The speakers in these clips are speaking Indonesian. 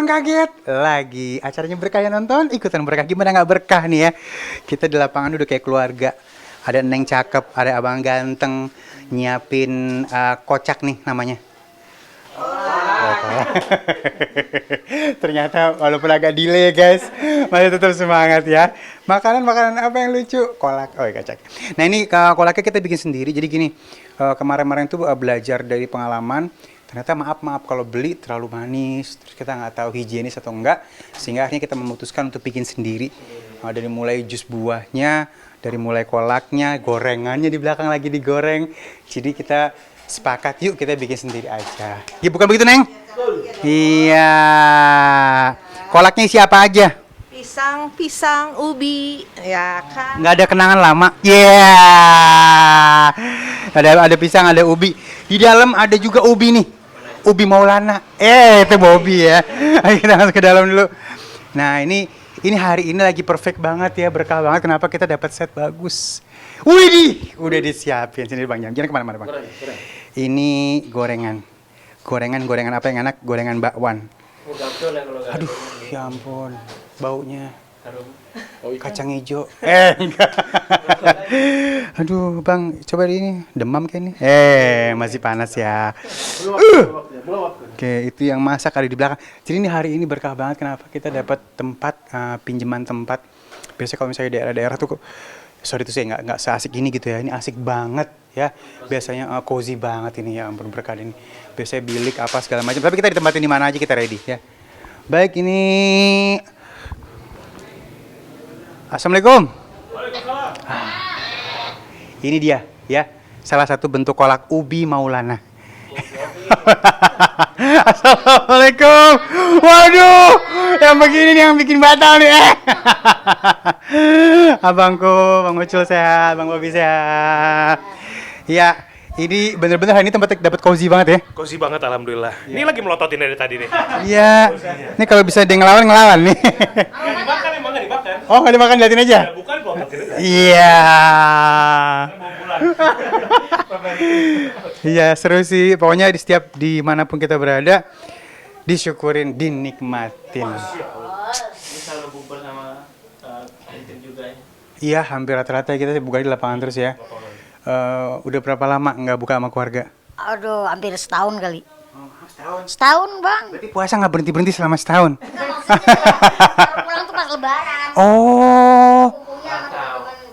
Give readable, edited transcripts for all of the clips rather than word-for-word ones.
Abang kaget lagi. Acaranya berkah ya nonton, ikutan berkah. Gimana nggak berkah nih ya? Kita di lapangan udah kayak keluarga. Ada Neng cakep, ada abang ganteng, nyiapin kocak nih namanya. Oh, ternyata walaupun agak delay guys, masih tetap semangat ya. Makanan apa yang lucu? Kolak. Oh, kocak. Nah ini kolaknya kita bikin sendiri. Jadi gini, kemarin-kemarin tuh belajar dari pengalaman. Ternyata maaf kalau beli terlalu manis, terus kita nggak tahu higienis atau enggak, sehingga akhirnya kita memutuskan untuk bikin sendiri. Dari mulai jus buahnya, dari mulai kolaknya, gorengannya di belakang lagi digoreng. Jadi kita sepakat yuk kita bikin sendiri aja. Ya bukan begitu Neng? Iya. Kolaknya siapa aja? Pisang, ubi, ya kan? Nggak ada kenangan lama. Yeah. Ada pisang, ada ubi. Di dalam ada juga ubi nih. Ubi Maulana. Itu Bobby ya. Ayo kita masuk ke dalam dulu. Nah, ini hari ini lagi perfect banget ya, berkah banget. Kenapa kita dapat set bagus? Widih, udah disiapin sini Bang. Jangan kemana-mana Bang. Ini gorengan apa yang enak? Gorengan bakwan. Aduh, ya ampun, baunya kacang hijau. Enggak. Aduh, Bang, coba ini demam kayak ini. Masih panas ya. Oke, itu yang masak ada di belakang. Jadi ini hari ini berkah banget. Kenapa? Kita dapat tempat, pinjaman tempat. Biasanya kalau misalnya daerah-daerah tuh, sorry tuh saya nggak seasik ini gitu ya. Ini asik banget ya. Biasanya cozy banget ini ya, ampun berkah ini. Biasanya bilik apa segala macam. Tapi kita ditempatin di mana aja kita ready ya. Baik, ini Assalamualaikum. Ini dia ya, salah satu bentuk kolak ubi Maulana. Assalamualaikum. Waduh, yang begini nih yang bikin batal nih. Abangku, Bang Ucul sehat, Bang Bobby sehat. Ya, ini bener-bener hari ini tempat dapat cozy banget ya. Cozy banget alhamdulillah. Ya. Ini lagi melototin dari tadi nih. Iya. Ini kalau bisa dia ngelawan nih. Dimakan emang nggak dimakan? Oh, nggak dimakan, liatin aja. Ya, bukan pelototin aja. Iya. Iya, seru sih. Pokoknya di setiap dimanapun kita berada, disyukurin, dinikmatin. Bisa bubur sama tim juga ya. Iya, hampir rata-rata kita buka di lapangan terus ya. Udah berapa lama nggak buka sama keluarga? Aduh, hampir setahun kali. Setahun Bang. Berarti puasa nggak berhenti selama setahun? Baru pulang tuh pas lebaran.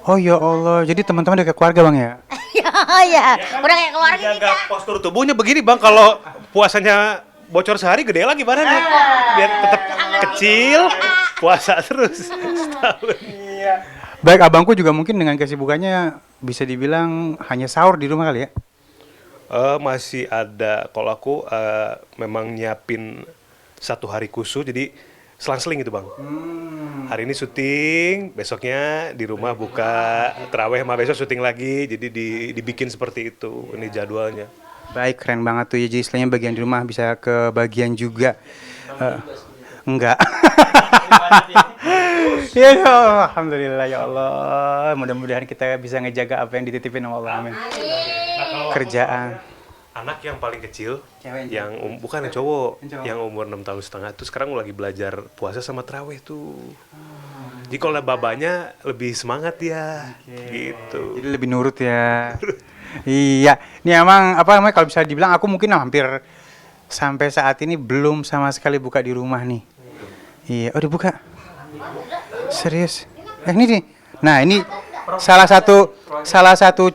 Oh ya Allah, jadi teman-teman udah kayak keluarga Bang ya? Ya, udah kayak keluarga Jaga kita. postur tubuhnya begini Bang, kalau puasanya bocor sehari gede lagi badannya. Biar tetap kecil, puasa terus setahun. Iya. Baik, abangku juga mungkin dengan kesibukannya bisa dibilang hanya sahur di rumah kali ya? Masih ada, kalau aku memang nyiapin satu hari khusus, jadi selang-seling gitu Bang. Hari ini syuting, besoknya di rumah buka terawih, sama besok syuting lagi, jadi dibikin seperti itu, ini jadwalnya. Baik, keren banget tuh ya, jadi istilahnya bagian di rumah bisa ke bagian juga. Enggak. Ya, alhamdulillah ya Allah. Mudah-mudahan kita bisa ngejaga apa yang dititipin sama Allah. Amin. Kerjaan. Anak yang paling kecil, Cewek. yang bukan yang cowok, Yang cowok. yang umur 6 tahun setengah tuh sekarang lagi belajar puasa sama tarawih tuh. Jadi kalau babanya lebih semangat dia, gitu. Jadi lebih nurut ya. Iya. Ini emang apa namanya kalau bisa dibilang aku mungkin hampir sampai saat ini belum sama sekali buka di rumah nih. Iya, udah buka. Serius. Ini nih. Nah, ini salah satu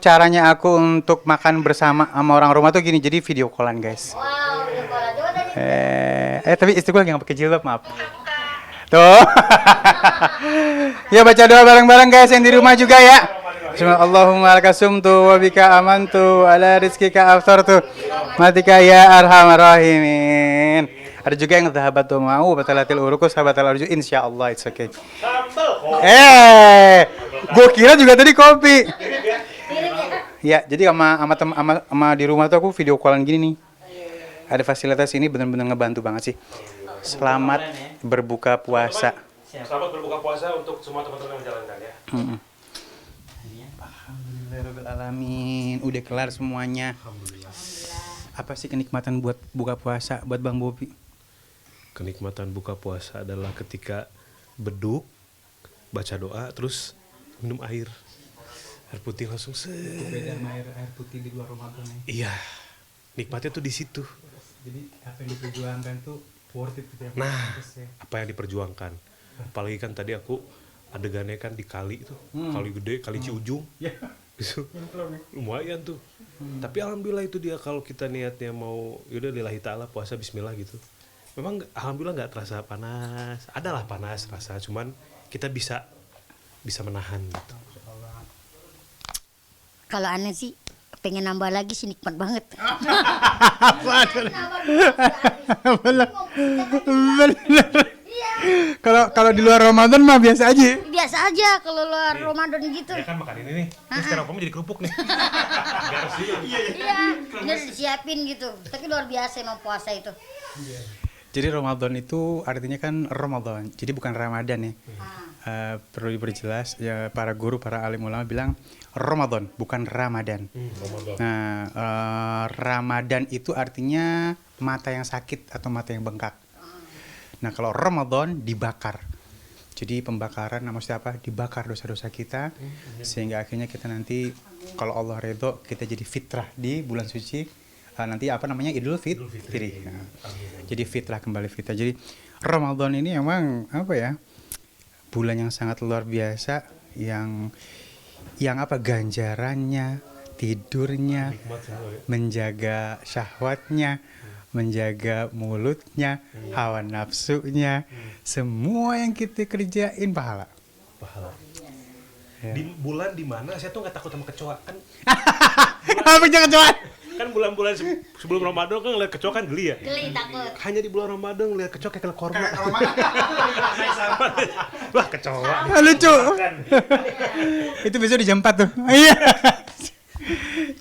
caranya aku untuk makan bersama sama orang rumah tuh gini, jadi video callan guys. Wow, udah bola. Coba tadi. Tapi istriku lagi nggak pakai jilbab, maaf. Tuh. Ya baca doa bareng-bareng guys yang di rumah juga ya. Allahumma lakasumtu wa bika amantu ala rizkika aftartu matika ya arhamar rahimin. Ada juga yang zahabatu mau batalatil urukus sahabatal arju, insyaallah it's okay. Gue kira juga tadi kopi. Ya, jadi sama di rumah tuh aku video callan gini nih. Ada fasilitas ini benar-benar ngebantu banget sih. Selamat berbuka puasa. Selamat berbuka puasa untuk semua teman-teman yang menjalankan ya. Alhamdulillahirobbilalamin. Udah kelar semuanya. Alhamdulillah. Apa sih kenikmatan buat buka puasa buat Bang Bobby? kenikmatan buka puasa adalah ketika beduk, baca doa, terus minum air putih langsung Beda sama air putih di luar Ramadan ya. Iya, nikmatnya tuh di situ. Jadi apa yang diperjuangkan tuh worth it gitu ya. Nah, Pantes ya. apa yang diperjuangkan? Apalagi kan tadi aku adegannya kan di kali itu, kali gede, kali Ciujung. Ya. Gitu. Lumayan tuh. Tapi alhamdulillah itu dia kalau kita niatnya mau yaudah lillahi ta'ala puasa bismillah gitu. Memang alhamdulillah nggak terasa panas. Adalah panas rasa, cuman kita bisa menahan gitu. Kalau aneh sih pengen nambah lagi sih, nikmat banget. Kalau di luar Ramadan mah biasa aja. Biasa aja kalau luar Ramadan gitu. Ya kan makan ini nih. Ini sekarang kamu jadi kerupuk nih. Garis juga. Iya, ini udah disiapin gitu. Tapi luar biasa emang puasa itu. Jadi Ramadan itu artinya kan Ramadan. Jadi bukan Ramadan ya. Perlu diperjelas ya, para guru, para alim ulama bilang Ramadan bukan Ramadan. Ramadan. Nah, Ramadan itu artinya mata yang sakit atau mata yang bengkak. Nah, kalau Ramadan dibakar. Jadi pembakaran, maksudnya apa? Dibakar dosa-dosa kita sehingga akhirnya kita nanti kalau Allah ridho kita jadi fitrah di bulan suci. Nanti apa namanya? Idul Fitri. Nah, jadi fitrah kembali fitrah. Jadi Ramadan ini emang apa ya? Bulan yang sangat luar biasa yang apa ganjarannya, tidurnya, menjaga syahwatnya, menjaga mulutnya, hawa nafsunya, semua yang kita kerjain pahala. Ya. Di bulan dimana saya tuh nggak takut sama kecoa kan? Apa jangan kecoa? Kan bulan-bulan sebelum Ramadan kan ngeliat kecoa kan geli ya. Geli takut. Hanya di bulan Ramadan ngeliat kecoa kayak korma. Wah kecoa. Lucu. Itu biasanya di jam 4 tuh. Iya.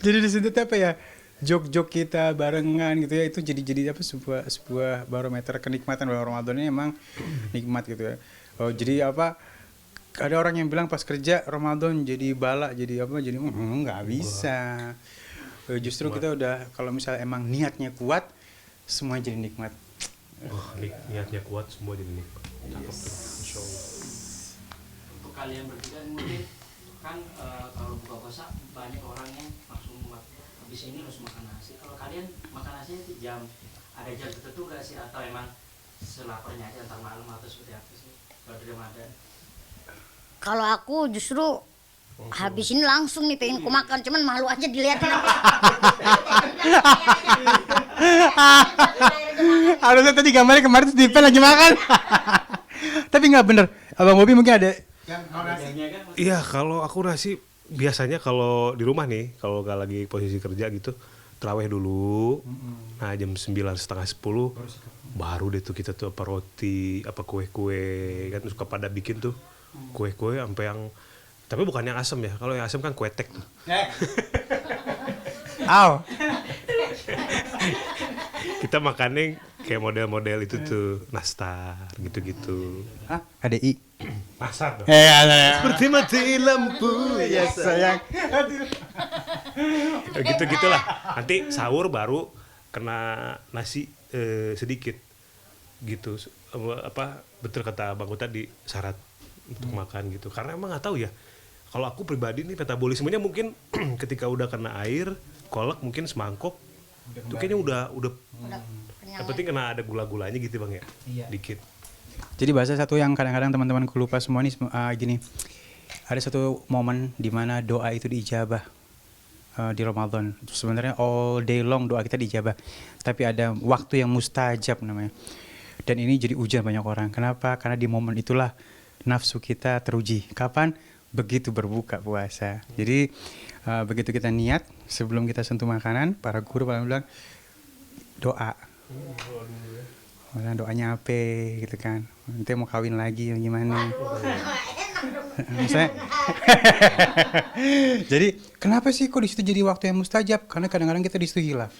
Jadi di situ tuh apa ya? Jok-jok kita barengan gitu ya, itu jadi apa sebuah barometer kenikmatan bulan Ramadan ini emang nikmat gitu ya. Oh, jadi apa? Ada orang yang bilang pas kerja Ramadan jadi bala, jadi apa? Jadi nggak bisa. Justru kita udah kalau misalnya emang niatnya kuat, semua jadi nikmat. Oh, niatnya kuat semua jadi nikmat. Cakep tuh. Masya Allah. Untuk kalian bertiga mungkin kan kalau buka puasa banyak orang yang langsung habis ini harus makan nasi. Kalau kalian makan nasi itu ada jam tertentu gak sih, atau emang selaparnya aja antar malam atau seperti apa sih kalau di Ramadan? Kalau aku justru habis ini langsung nih pengen ku makan, cuman malu aja dilihatin. Harusnya tadi gambarnya kemarin tuh Dipen lagi makan. Tapi nggak bener. Abang Bobi mungkin ada. Iya, kalau aku nasi biasanya kalau di rumah nih, kalau nggak lagi posisi kerja gitu, terawih dulu. Nah jam 9, setengah 10 baru deh tuh kita tuh apa roti, apa kue-kue kan suka pada bikin tuh kue-kue sampai yang, tapi bukan yang asam ya. Kalau yang asam kan kue tek tuh. Aw. Kita makannya kayak model-model itu tuh, nastar gitu-gitu. Ah, ada I. Nastar dong. Ada. Seperti mati lampu ya Sayang. gitu-gitulah. Nanti sahur baru kena nasi sedikit gitu. Apa betul kata Bang Uta di syarat untuk makan gitu. Karena emang nggak tahu ya. Kalau aku pribadi nih metabolismenya mungkin ketika udah kena air, kolak mungkin semangkok, itu kayaknya udah yang penting kena ada gula-gulanya gitu Bang ya. Iya. Dikit. Jadi bahasa satu yang kadang-kadang teman-temanku lupa semua nih gini. Ada satu momen di mana doa itu diijabah di Ramadan. Sebenarnya all day long doa kita diijabah. Tapi ada waktu yang mustajab namanya. Dan ini jadi ujian banyak orang. Kenapa? Karena di momen itulah nafsu kita teruji. Kapan? Begitu berbuka puasa. Jadi begitu kita niat sebelum kita sentuh makanan, para guru pada bilang doa. Doanya apa gitu kan? Nanti mau kawin lagi gimana? Misalnya, jadi kenapa sih kok di situ jadi waktu yang mustajab? Karena kadang-kadang kita di situ hilaf.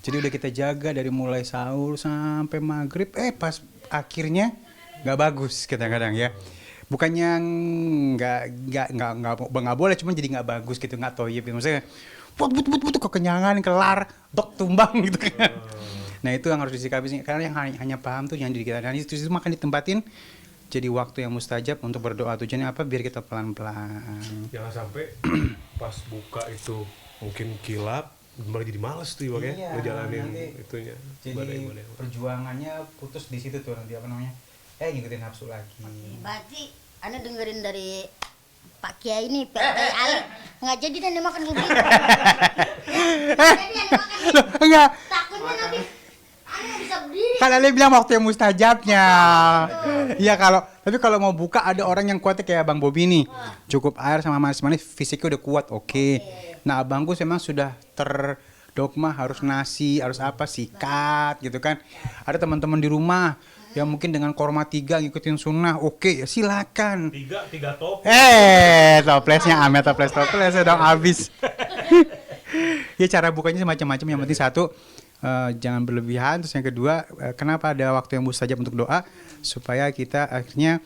Jadi udah kita jaga dari mulai sahur sampai maghrib, pas akhirnya nggak bagus kadang-kadang ya. bukannya nggak boleh, cuma jadi nggak bagus gitu, nggak toyib gitu. Maksudnya but kekenyangan kelar dok tumbang gitu kan. Nah itu yang harus disikapi sih, karena yang hanya paham tuh yang diri kita, dan itu makan ditempatin jadi waktu yang mustajab untuk berdoa. Tujuannya apa? Biar kita pelan-pelan. Jangan sampai pas buka itu mungkin kilap, malah jadi males tuh ya, Iya, ngejalanin nanti itunya. Jadi ibadah-ibadah. perjuangannya putus di situ tuh, nanti apa namanya? Ngikutin nafsu lagi. Berarti Anda dengerin dari Pak Kiai ini, Pak Kiai Ali, nggak jadi dan dia makan begitu. Nggak jadi Anda makan ini. Loh, enggak. Takutnya nanti Anda nggak bisa berdiri. Kan Ale bilang waktu yang mustajabnya. Iya tapi kalau mau buka ada orang yang kuatnya kayak Bang Bobi nih. Cukup air sama manis-manis, fisiknya udah kuat, oke. Nah abangku memang sudah terdogma harus nasi, harus apa, sikat gitu kan. Ada teman-teman di rumah yang mungkin dengan korma 3 ngikutin sunnah, oke, ya silakan. Tiga top. Toplesnya Amet, toplesnya dong habis. Ya cara bukanya semacam-macam, yang penting satu, jangan berlebihan. Terus yang kedua, kenapa ada waktu yang mustajab untuk doa, supaya kita akhirnya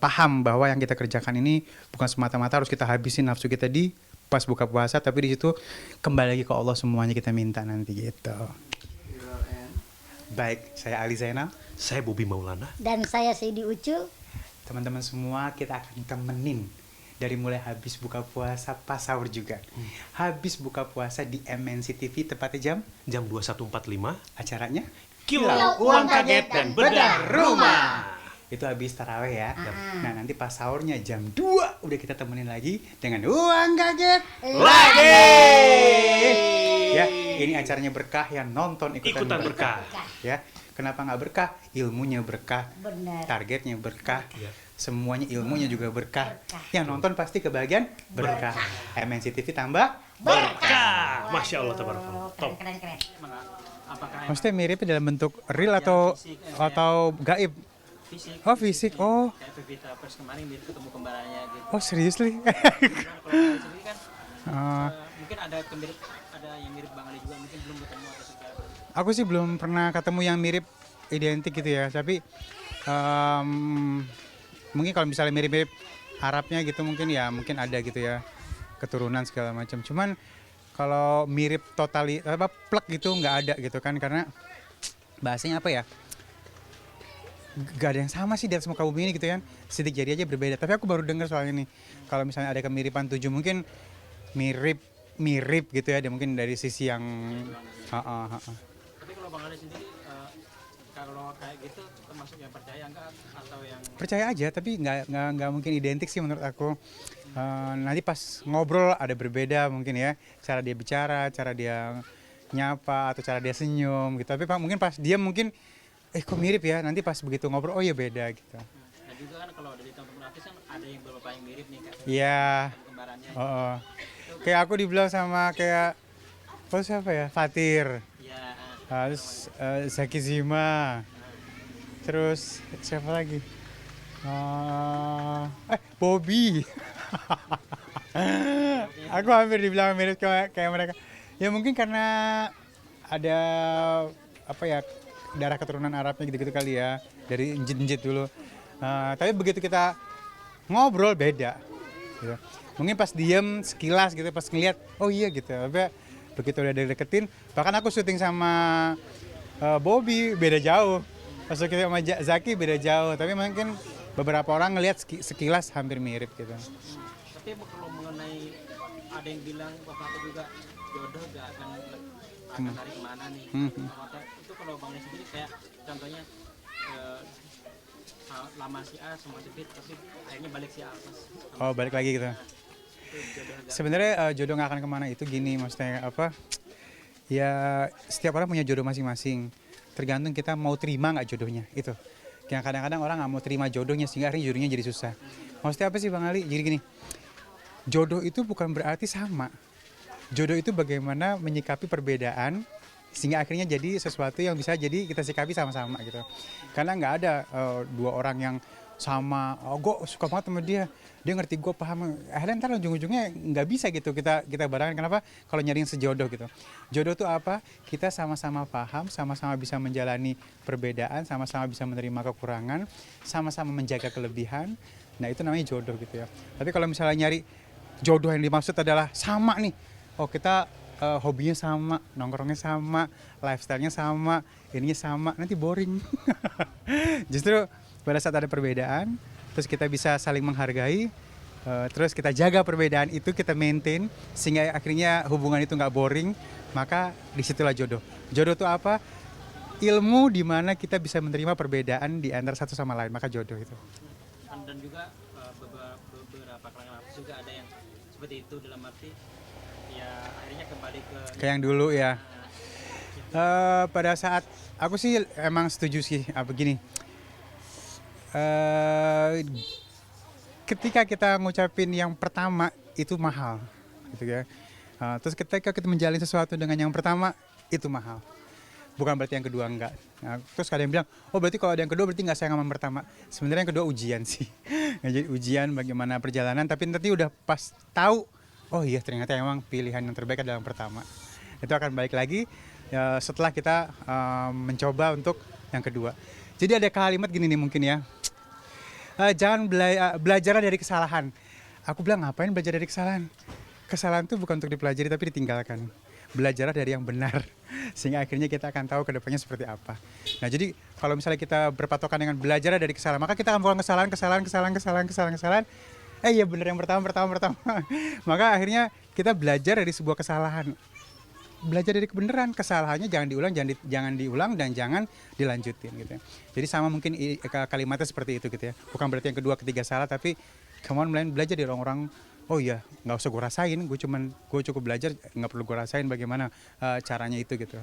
paham bahwa yang kita kerjakan ini bukan semata-mata harus kita habisin nafsu kita di pas buka puasa, tapi di situ kembali lagi ke Allah semuanya kita minta nanti gitu. Baik, saya Ali Zainal. Saya Bobi Maulana. Dan saya Sidi Ucul. Teman-teman semua, kita akan temenin dari mulai habis buka puasa pas sahur juga. Habis buka puasa di MNC TV tepatnya Jam 21.45. acaranya Kilau Uang Kaget dan Bedah Rumah. Itu habis taraweh ya. Nah nanti pas sahurnya jam 2 udah kita temenin lagi dengan Uang Kaget Lagi. Ya, ini acaranya berkah, yang nonton ikutan berkah. Ya, kenapa nggak berkah? Ilmunya berkah, Benar. targetnya berkah, Iya. semuanya ilmunya juga berkah. Yang nonton pasti kebagian berkah. MNC TV tambah. Berkah. Masya Allah, tabarakallah. Top. Keren. Apakah Maksudnya miripnya dalam bentuk real atau gaib? fisik? Oh fisik, oh. Kayak Pevita Pers kemarin mirip ketemu kembarannya gitu. Oh seriously? Kalau dari sendiri kan Oh. mungkin ada yang mirip Bang Ali juga, mungkin belum ketemu atau secara. Aku sih belum pernah ketemu yang mirip identik gitu ya, tapi mungkin kalau misalnya mirip-mirip Arabnya gitu mungkin ada gitu ya, keturunan segala macam. Cuman kalau mirip plek gitu nggak ada gitu kan, karena bahasanya apa ya, gak ada yang sama sih di atas muka bumi ini gitu kan, sidik jari aja berbeda. Tapi aku baru dengar soal ini, kalau misalnya ada kemiripan 7 mungkin mirip gitu ya, dia mungkin dari sisi yang Tapi kalau Bang Ali sendiri kalau kayak gitu termasuk yang percaya enggak atau yang percaya aja, tapi nggak mungkin identik sih menurut aku. Nanti pas ngobrol ada berbeda mungkin ya, cara dia bicara, cara dia nyapa, atau cara dia senyum gitu. Tapi mungkin pas dia mungkin kok mirip ya, nanti pas begitu ngobrol oh ya beda gitu. dan juga kan kalau dari teman-teman artis kan ada yang beberapa yang mirip nih kayak Iya. kembarannya. Kayak aku dibilang sama kayak siapa ya, Fatir, Ya, terus Zaki Zima, terus siapa lagi, Bobby. Aku hampir dibilang mirip kayak mereka. Ya mungkin karena ada apa ya, darah keturunan Arabnya gitu-gitu kali ya, dari njit-njit dulu. Tapi begitu kita ngobrol beda gitu. Mungkin pas diem sekilas gitu, pas ngeliat oh iya gitu. Tapi begitu udah deketin, bahkan aku syuting sama Bobby beda jauh, pas kita sama Zaki beda jauh. Tapi mungkin beberapa orang ngelihat sekilas hampir mirip gitu. tapi kalau mengenai ada yang bilang waktu itu juga jodoh gak akan tarik kemana nih. Itu kalau Bang Ali sendiri kayak contohnya lama si A sama si B tapi akhirnya balik si A pas. Oh balik lagi gitu. Sebenarnya jodoh nggak akan kemana itu gini, maksudnya apa? Ya setiap orang punya jodoh masing-masing. Tergantung kita mau terima nggak jodohnya itu. Yang kadang-kadang orang nggak mau terima jodohnya sehingga akhirnya jodohnya jadi susah. Maksudnya apa sih Bang Ali? Jadi gini, jodoh itu bukan berarti sama. Jodoh itu bagaimana menyikapi perbedaan sehingga akhirnya jadi sesuatu yang bisa jadi kita sikapi sama-sama gitu. Karena nggak ada dua orang yang sama, gue suka banget sama dia ngerti gue paham, ntar ujung-ujungnya nggak bisa gitu kita barengin. Kenapa? Kalau nyariin sejodoh gitu. Jodoh tuh apa? Kita sama-sama paham, sama-sama bisa menjalani perbedaan, sama-sama bisa menerima kekurangan, sama-sama menjaga kelebihan, Nah itu namanya jodoh gitu ya. Tapi kalau misalnya nyari jodoh yang dimaksud adalah sama nih, oh kita hobinya sama, nongkrongnya sama, lifestyle-nya sama, ininya sama, nanti boring. Justru pada saat ada perbedaan, terus kita bisa saling menghargai, terus kita jaga perbedaan itu, kita maintain, sehingga akhirnya hubungan itu nggak boring, maka disitulah jodoh. Jodoh itu apa? Ilmu di mana kita bisa menerima perbedaan di antara satu sama lain, maka jodoh itu. Dan juga beberapa kalangan artis juga ada yang seperti itu, dalam arti ya akhirnya kembali ke Kayak yang dulu ya. Pada saat aku sih emang setuju sih, begini. Ketika kita ngucapin yang pertama itu mahal, gitu ya. Terus ketika kita menjalin sesuatu dengan yang pertama itu mahal. Bukan berarti yang kedua enggak. Nah, terus kadang bilang, oh berarti kalau ada yang kedua berarti nggak sayang sama yang pertama. Sebenarnya yang kedua ujian sih. Jadi ujian bagaimana perjalanan, tapi nanti udah pas tahu, oh iya ternyata emang pilihan yang terbaik adalah yang pertama. Itu akan balik lagi ya, setelah kita mencoba untuk yang kedua. Jadi ada kalimat gini nih mungkin ya, jangan belajar dari kesalahan. Aku bilang ngapain belajar dari kesalahan? Kesalahan itu bukan untuk dipelajari tapi ditinggalkan. Belajarlah dari yang benar, sehingga akhirnya kita akan tahu kedepannya seperti apa. Nah jadi kalau misalnya kita berpatokan dengan belajar dari kesalahan, maka kita akan melakukan kesalahan. Iya benar yang pertama. Maka akhirnya kita belajar dari sebuah kesalahan. Belajar dari kebenaran, kesalahannya jangan diulang dan jangan dilanjutin gitu ya. Jadi sama mungkin kalimatnya seperti itu gitu ya. Bukan berarti yang kedua ketiga salah, tapi come on, belajar dari orang-orang. Oh iya, nggak usah gue rasain, gue cukup belajar, nggak perlu gue rasain bagaimana caranya itu gitu.